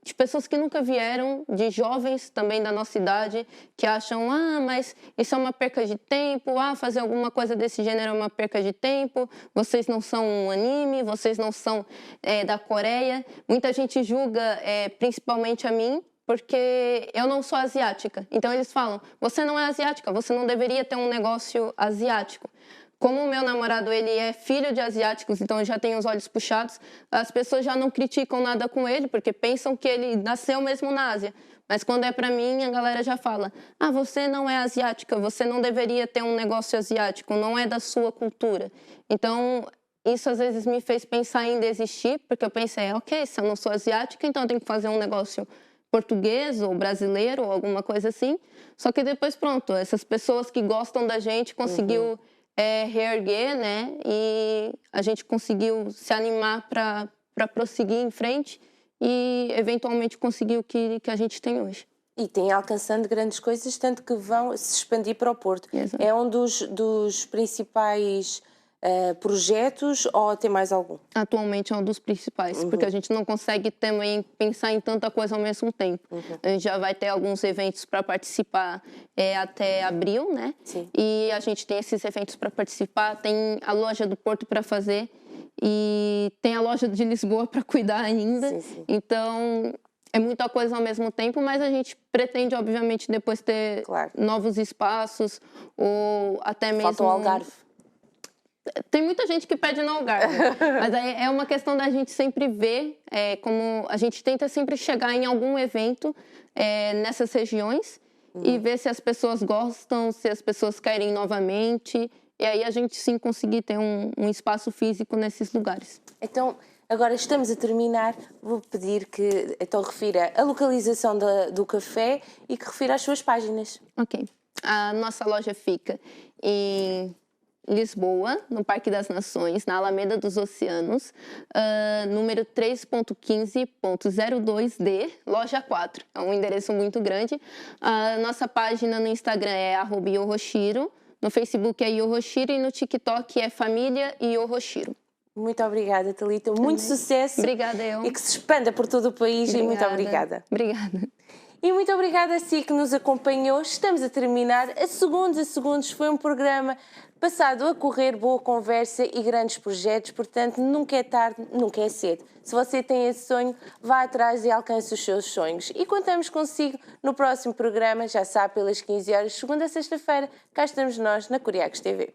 de pessoas que nunca vieram, de jovens também da nossa idade, que acham, mas isso é uma perca de tempo, fazer alguma coisa desse gênero é uma perca de tempo, vocês não são um anime, vocês não são da Coreia. Muita gente julga, principalmente a mim, porque eu não sou asiática. Então eles falam, você não é asiática, você não deveria ter um negócio asiático. Como o meu namorado, ele é filho de asiáticos, então ele já tem os olhos puxados, as pessoas já não criticam nada com ele, porque pensam que ele nasceu mesmo na Ásia. Mas quando é pra mim, a galera já fala, você não é asiática, você não deveria ter um negócio asiático, não é da sua cultura. Então, isso às vezes me fez pensar em desistir, porque eu pensei, ok, se eu não sou asiática, então eu tenho que fazer um negócio português ou brasileiro ou alguma coisa assim. Só que depois, pronto, essas pessoas que gostam da gente conseguiu... reerguer, né? E a gente conseguiu se animar para prosseguir em frente e eventualmente conseguir o que a gente tem hoje. E tem alcançando grandes coisas, tanto que vão se expandir para o Porto. Exato. É um dos principais projetos ou tem mais algum? Atualmente é um dos principais, porque a gente não consegue também pensar em tanta coisa ao mesmo tempo. A gente já vai ter alguns eventos para participar até abril, né? Sim. E a gente tem esses eventos para participar, tem a loja do Porto para fazer e tem a loja de Lisboa para cuidar ainda. Sim. Então... é muita coisa ao mesmo tempo, mas a gente pretende, obviamente, depois ter novos espaços ou até mesmo... Falta o Algarve. Tem muita gente que pede no Algarve, mas aí é uma questão da gente sempre ver como a gente tenta sempre chegar em algum evento nessas regiões e ver se as pessoas gostam, se as pessoas querem novamente, e aí a gente sim conseguir ter um espaço físico nesses lugares. Então, agora estamos a terminar, vou pedir que então refira a localização do café e que refira as suas páginas. Ok. A nossa loja fica em Lisboa, no Parque das Nações, na Alameda dos Oceanos, número 3.15.02D, loja 4. É um endereço muito grande. A nossa página no Instagram é @yohoshiro, no Facebook é Yohoshiro e no TikTok é Família Yohoshiro. Muito obrigada, Thalita. Muito sucesso. Obrigada, eu. E que se expanda por todo o país. Obrigada. E muito obrigada. Obrigada. E muito obrigada a si que nos acompanhou. Estamos a terminar. A segundos foi um programa passado a correr, boa conversa e grandes projetos. Portanto, nunca é tarde, nunca é cedo. Se você tem esse sonho, vá atrás e alcance os seus sonhos. E contamos consigo no próximo programa, já sabe, pelas 15 horas, segunda a sexta-feira. Cá estamos nós, na Curiacos TV.